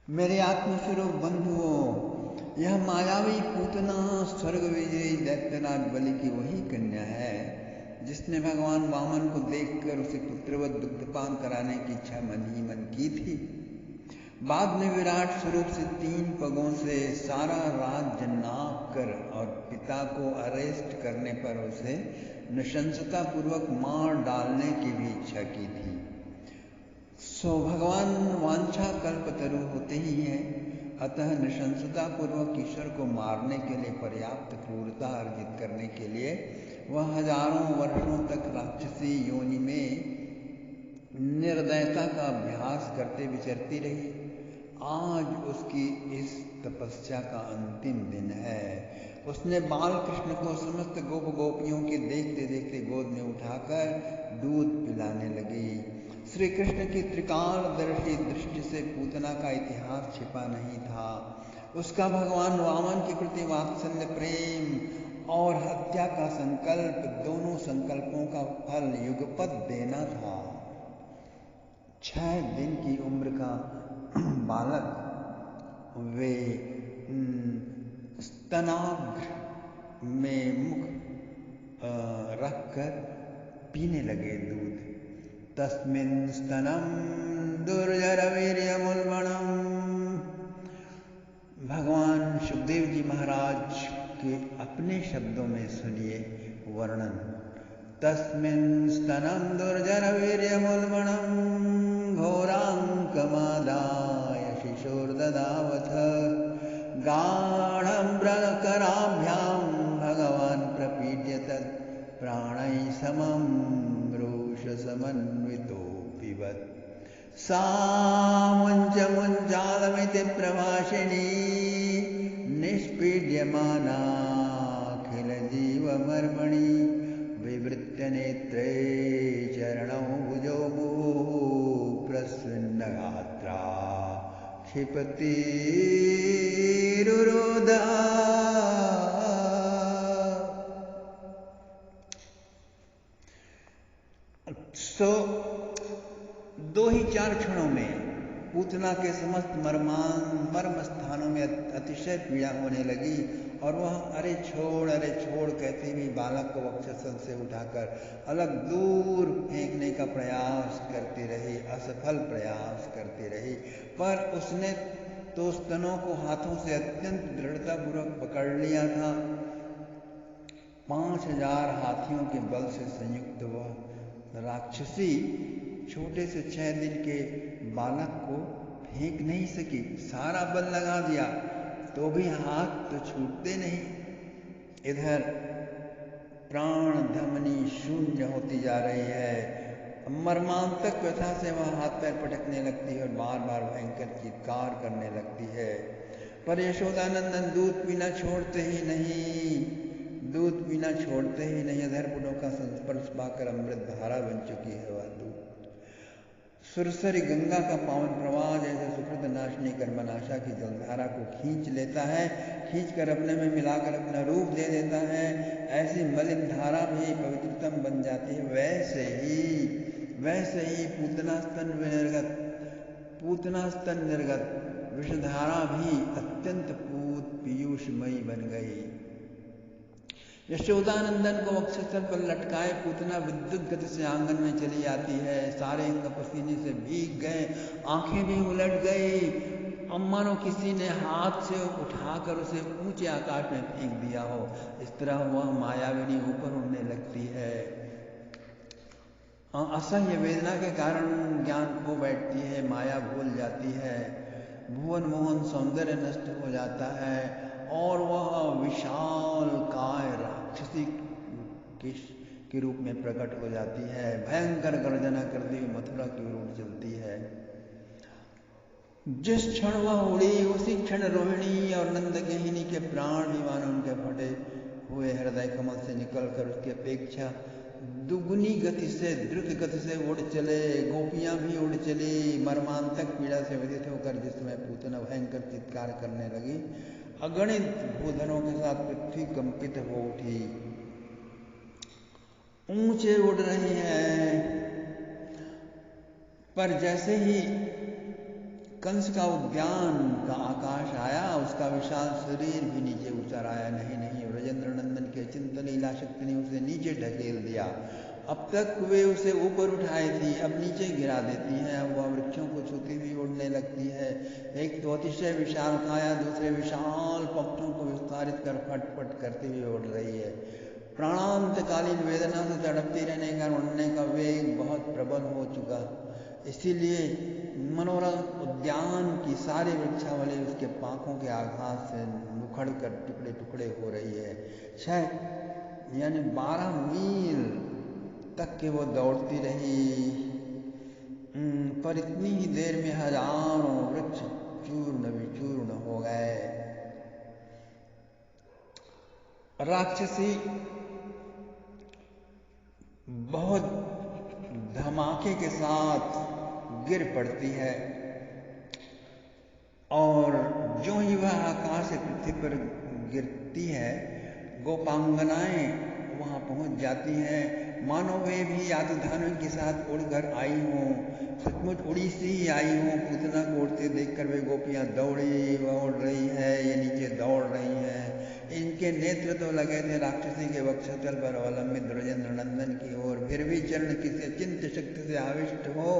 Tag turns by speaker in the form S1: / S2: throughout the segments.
S1: मेरे आत्मस्वरूप बंधुओं, यह मायावी पूतना स्वर्ग विजयी दैत्यराज बलि की वही कन्या है जिसने भगवान वामन को देखकर उसे पुत्रवत दुग्धपान कराने की इच्छा मन ही मन की थी। बाद में विराट स्वरूप से 3 पगों से सारा राज्य नाप कर और पिता को अरेस्ट करने पर उसे नृशंसता पूर्वक मार डालने की भी इच्छा की थी। सो भगवान वांछा कल्पतरु होते ही हैं, अतः नृशंसता पूर्वक ईश्वर को मारने के लिए पर्याप्त क्रूरता अर्जित करने के लिए वह हजारों वर्षों तक राक्षसी योनि में निर्दयता का अभ्यास करते विचरती रही। आज उसकी इस तपस्या का अंतिम दिन है। उसने बाल कृष्ण को समस्त गोप गोपियों के देखते देखते गोद में उठाकर दूध पिलाने लगी। श्री कृष्ण की त्रिकालदर्शी दृष्टि से पूतना का इतिहास छिपा नहीं था। उसका भगवान वामन के प्रति वात्सल्य, प्रेम और हत्या का संकल्प, दोनों संकल्पों का फल युगपत देना था। 6 दिन की उम्र का बालक वे स्तनाग्र में मुख रखकर पीने लगे दूध। तस्मिन् स्तनं दुर्जरवीर्यमुल्बणम्। भगवान सुखदेव जी महाराज के अपने शब्दों में सुनिए वर्णन। तस्मिन् स्तनं दुर्जरवीर्यमुल्बणम् घोराङ्कमादाय शिशोर्ददावथ गाढं ब्रकराभ्यां भगवान् प्रपीड्य तत् प्राणैः समं रोषसमन्वितो पिबत्। सा मुञ्चमुञ्चालमिति प्रभाषिणी निष्पीड्यमानाखिलजीवमर्मणि विवृत्य नेत्रे चरणौ भुजौ मुहुः प्रस्विन्नगात्रा क्षिपतिरुरोधा। दो ही 4 क्षणों में पूतना के समस्त मर्म स्थानों में अतिशय पीड़ा होने लगी और वह अरे छोड़ कहती हुई बालक को वक्षस्थल से उठाकर अलग दूर फेंकने का प्रयास करती रही, असफल प्रयास करती रही। पर उसने तो स्तनों को हाथों से अत्यंत दृढ़तापूर्वक पकड़ लिया था। 5000 हाथियों के बल से संयुक्त वह राक्षसी छोटे से 6 दिन के बालक को फेंक नहीं सकी। सारा बल लगा दिया तो भी हाथ तो छूटते नहीं। इधर प्राण धमनी शून्य होती जा रही है। मर्मांतक व्यथा से वह हाथ पैर पटकने लगती है और बार बार भयंकर चित्कार करने लगती है। पर यशोदानंदन दूध पीना छोड़ते ही नहीं। अधरपुटों का संस्पर्श पाकर अमृत धारा बन चुकी है वह दूध। सुरसरी गंगा का पावन प्रवाह जैसे सुकृत नाशनी कर्मनाशा की जलधारा को खींच लेता है, खींच कर अपने में मिलाकर अपना रूप दे देता है, ऐसी मलिन धारा भी पवित्रतम बन जाती है। वैसे ही पूतना स्तन निर्गत विषधारा भी अत्यंत पूत पीयूषमयी बन गई। यशोदानंदन को वक्षस्थल पर लटकाए पूतना विद्युत गति से आंगन में चली आती है। सारे अंग पसीने से भीग गए, आंखें भी उलट गई। मानो किसी ने हाथ से उठाकर उसे ऊंचे आकाश में फेंक दिया हो। इस तरह वह मायाविनी ऊपर उड़ने लगती है। असह्य वेदना के कारण ज्ञान खो बैठती है, माया भूल जाती है, भुवन मोहन सौंदर्य नष्ट हो जाता है और वह विशाल काय राक्षसी के रूप में प्रकट हो जाती है। भयंकर गर्जना करती हुई मथुरा की ओर उड़ चलती है। जिस क्षण वह उड़ी उसी क्षण रोहिणी और नंदकेहिनी के प्राण भी मानो उनके फटे हुए हृदय कमल से निकलकर उसकी अपेक्षा दुगुनी गति से, द्रुत गति से उड़ चले। गोपियां भी उड़ चली। मर्मांतक पीड़ा से व्यथित होकर जिस समय पूतना भयंकर चित्कार करने लगी, अगणित भूधनों के साथ पृथ्वी कंपित हो उठी। ऊंचे उड़ रही है, पर जैसे ही कंस का उद्यान का आकाश आया, उसका विशाल शरीर भी नीचे उतर आया। नहीं नहीं, ब्रजेंद्र नंदन की अचिंत्य लीला शक्ति ने उसे नीचे ढकेल दिया। अब तक वे उसे ऊपर उठाई थी, अब नीचे गिरा देती हैं। अब वह वृक्षों को छूती हुई उड़ने लगती है। एक तो अतिशय विशाल काया दूसरे विशाल पंखों को विस्तारित कर फटफट करती हुई उड़ रही है। प्राणांतकालीन वेदना से तड़पती रहने का उड़ने का वेग बहुत प्रबल हो चुका, इसीलिए मनोरम उद्यान की सारी वृक्षावली उसके पांखों के आघात से उखड़ कर टुकड़े टुकड़े हो रही है। शायद यानी 12 मील तक के वो दौड़ती रही, पर इतनी ही देर में हजारों वृक्ष चूर्ण विचूर्ण हो गए। राक्षसी बहुत धमाके के साथ गिर पड़ती है और जो ही वह आकाश से पृथ्वी पर गिरती है, गोपांगनाएं वहां पहुंच जाती हैं, मानो वे भी यादधानों के साथ उड़कर आई हों, सचमुच उड़ी सी ही आई हों। पूतना को उड़ते देखकर वे गोपियां दौड़ी, वह उड़ रही है, ये नीचे दौड़ रही है। इनके नेत्र तो लगे थे राक्षसी के वक्षस्थल पर अवलंबित ब्रजेंद्र नंदन की ओर, फिर भी चरण किसी अचिंत्य शक्ति से आविष्ट हो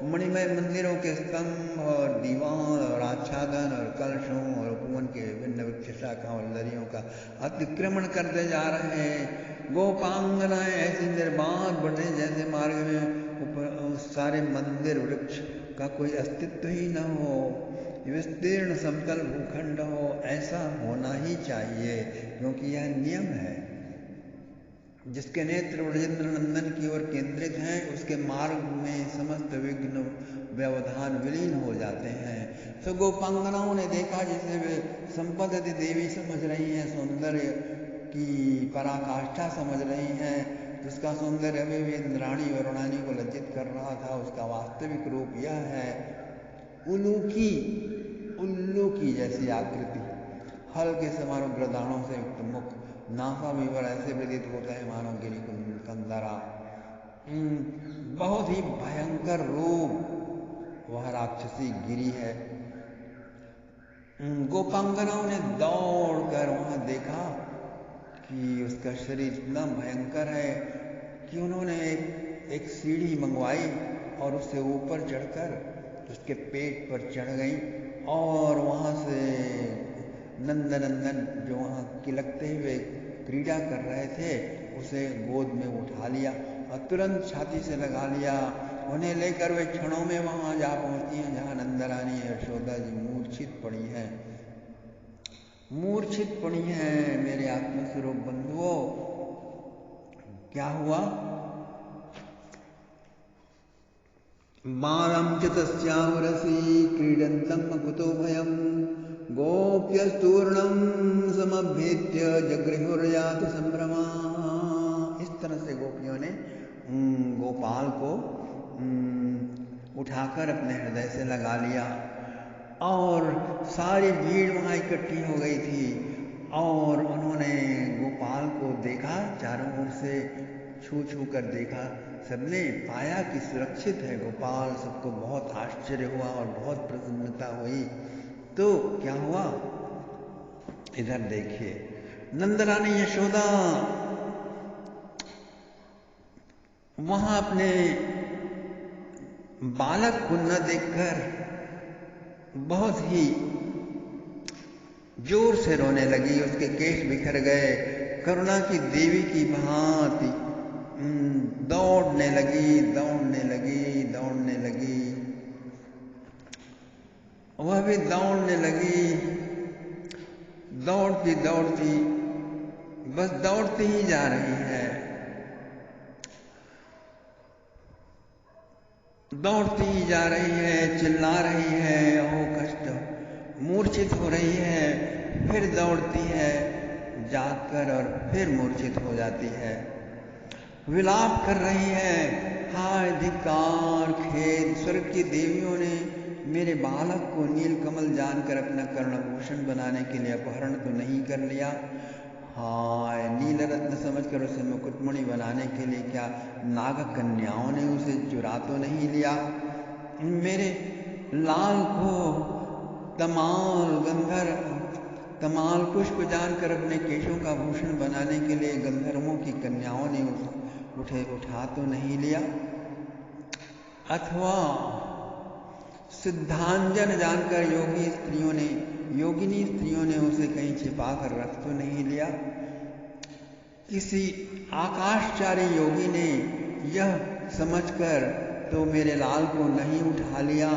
S1: मणिमय मंदिरों के स्तंभ और दीवार और आच्छादन और कलशों और उपवन के विभिन्न वृक्ष शाखाओं और लरियों का अतिक्रमण करते जा रहे हैं। गोपांगनाएं ऐसी निर्बाध बढ़े जैसे मार्ग में सारे मंदिर वृक्ष का कोई अस्तित्व ही न हो, विस्तीर्ण समतल भूखंड हो। ऐसा होना ही चाहिए, क्योंकि यह नियम है। जिसके नेत्र ब्रजेंद्र नंदन की ओर केंद्रित हैं, उसके मार्ग में समस्त विघ्न व्यवधान विलीन हो जाते हैं। तो गोपांगनाओं ने देखा जिसे वे संपत्ति देवी समझ रही हैं, सौंदर्य की पराकाष्ठा समझ रही हैं, जिसका सौंदर्य अभी भी इंद्राणी वरुणानी को लज्जित कर रहा था, उसका वास्तविक रूप यह है। उल्लू की जैसी आकृति, हल्के से मानो ग्रदाणों से युक्त मुख, नासा विवर ऐसे प्रतीत होता है मानो गिरी कंदरा। बहुत ही भयंकर रूप वह राक्षसी गिरी है। गोपांगनाओं ने दौड़कर वहां देखा कि उसका शरीर इतना भयंकर है कि उन्होंने एक सीढ़ी मंगवाई और उससे ऊपर चढ़कर उसके पेट पर चढ़ गई और वहां से नंदनंदन जो वहां किलकते हुए क्रीड़ा कर रहे थे उसे गोद में उठा लिया और तुरंत छाती से लगा लिया। उन्हें लेकर वे क्षणों में वहां जा पहुंचती हैं जहां नंदरानी यशोदा जी मूर्छित पड़ी हैं। मेरे आत्मस्वरूप बंधुओं, क्या हुआ? बालम च तस्याहुरसी क्रीडन्तं कुतो भयं गोप्यस्तूर्णं समभ्येत्य जगृहुर्याति संभ्रमा। इस तरह से गोपियों ने गोपाल को उठाकर अपने हृदय से लगा लिया और सारी भीड़ वहां इकट्ठी हो गई थी और उन्होंने गोपाल को देखा, चारों ओर से छू छू कर देखा। सबने पाया कि सुरक्षित है गोपाल। सबको बहुत आश्चर्य हुआ और बहुत प्रसन्नता हुई। तो क्या हुआ, इधर देखिए, नंदरानी यशोदा वहां अपने बालक को न देखकर बहुत ही जोर से रोने लगी। उसके केश बिखर गए। करुणा की देवी की भांति दौड़ने लगी। वह भी दौड़ने लगी, दौड़ती बस दौड़ती ही जा रही है, चिल्ला रही है, ओह कष्ट, मूर्छित हो रही है, फिर दौड़ती है जाकर और फिर मूर्छित हो जाती है, विलाप कर रही है, हाय धिक्कार, खेद, स्वर्ग की देवियों ने मेरे बालक को नीलकमल जानकर अपना कर्णभूषण बनाने के लिए अपहरण तो नहीं कर लिया? हाय, नील रत्न समझकर उसे मुकुटमणि बनाने के लिए क्या नाग कन्याओं ने उसे चुरा तो नहीं लिया? मेरे लाल को तमाल पुष्प जानकर अपने केशों का भूषण बनाने के लिए गंधर्वों की कन्याओं ने उठा तो नहीं लिया, अथवा सिद्धांजन जानकर योगिनी स्त्रियों ने उसे कहीं छिपा कर रख तो नहीं लिया। किसी आकाशचारी योगी ने यह समझकर तो मेरे लाल को नहीं उठा लिया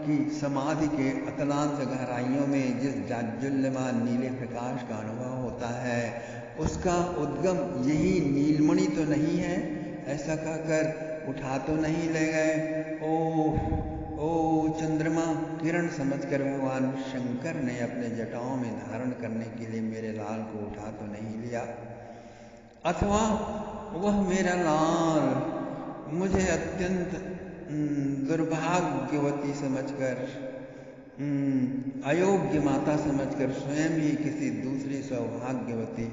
S1: कि समाधि के अतलांत गहराइयों में जिस जाज्वल्यमान नीले प्रकाश का अनुभव होता है उसका उद्गम यही नीलमणि तो नहीं है, ऐसा कहकर उठा तो नहीं ले गए। ओ चंद्रमा किरण समझकर भगवान शंकर ने अपने जटाओं में धारण करने के लिए मेरे लाल को उठा तो नहीं लिया, अथवा वह मेरा लाल मुझे अत्यंत दुर्भाग्यवती समझकर, अयोग्य माता समझकर स्वयं ही किसी दूसरी सौभाग्यवती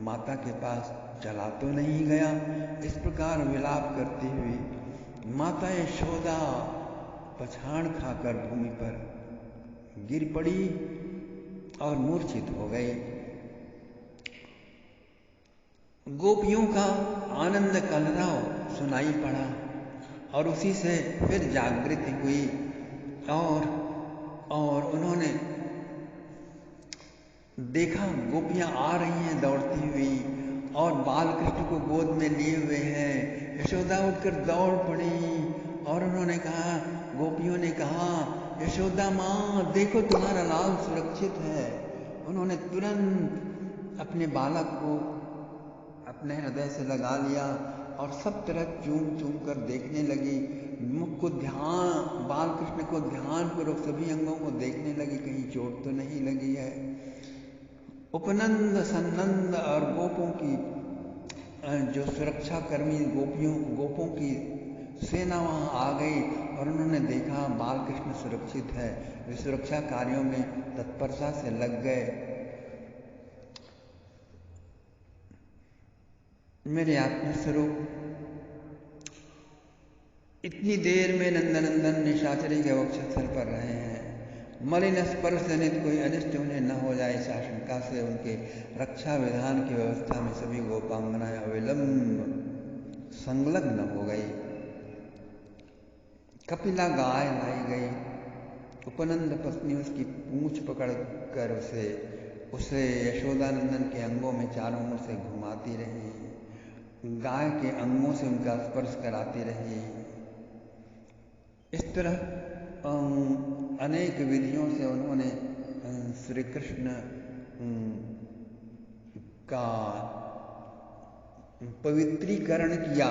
S1: माता के पास चला तो नहीं गया। इस प्रकार विलाप करती हुई माता यशोदा पछाड़ खाकर भूमि पर गिर पड़ी और मूर्छित हो गई। गोपियों का आनंद कलरव सुनाई पड़ा और उसी से फिर जागृति हुई और उन्होंने देखा गोपियां आ रही हैं दौड़ती हुई और बाल कृष्ण को गोद में लिए हुए हैं। यशोदा उठकर दौड़ पड़ी और उन्होंने कहा, गोपियों ने कहा, यशोदा माँ देखो तुम्हारा लाल सुरक्षित है। उन्होंने तुरंत अपने बालक को अपने हृदय से लगा लिया और सब तरफ चूम कर देखने लगी। मुख को बाल कृष्ण को ध्यानपूर्वक सभी अंगों को देखने लगी, कहीं चोट तो नहीं लगी है। उपनंद सन्नंद और गोपों की जो सुरक्षा कर्मी गोपों की सेना वहां आ गई और उन्होंने देखा बाल कृष्ण सुरक्षित है। वे सुरक्षा कार्यों में तत्परता से लग गए। मेरे आत्मस्वरूप इतनी देर में नंदनंदन निशाचरी के वक्षस्थल पर रहे हैं। मलिन स्पर्श जनित कोई अनिष्ट उन्हें न हो जाए इस आशंका से उनके रक्षा विधान की व्यवस्था में सभी गोपांगनाएं अविलंब संलग्न हो गई। कपिला गाय लाई गई। उपनंद पत्नी उसकी पूंछ पकड़कर उसे यशोदानंदन के अंगों में चारों ओर से घुमाती रही, गाय के अंगों से उनका स्पर्श कराती रही। इस तरह अनेक विधियों से उन्होंने श्री कृष्ण का पवित्रीकरण किया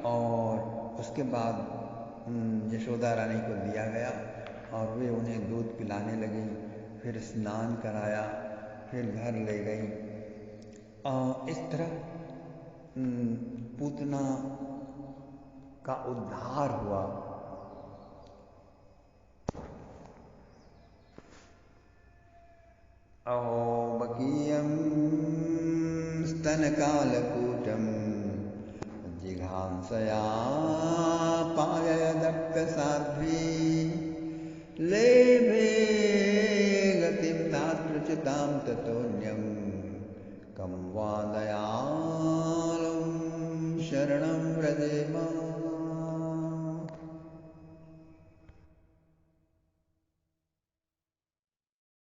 S1: और उसके बाद यशोदा रानी को दिया गया और वे उन्हें दूध पिलाने लगी, फिर स्नान कराया, फिर घर ले गई। इस तरह पूतना का उद्धार हुआ। अहोबकीयं स्तनकालकूटं जिघांसया पाययदप्यसाध्वी लेभे गतिं नात्रुचितां ततोऽन्यं कं वा दयालुं शरणं व्रजेम।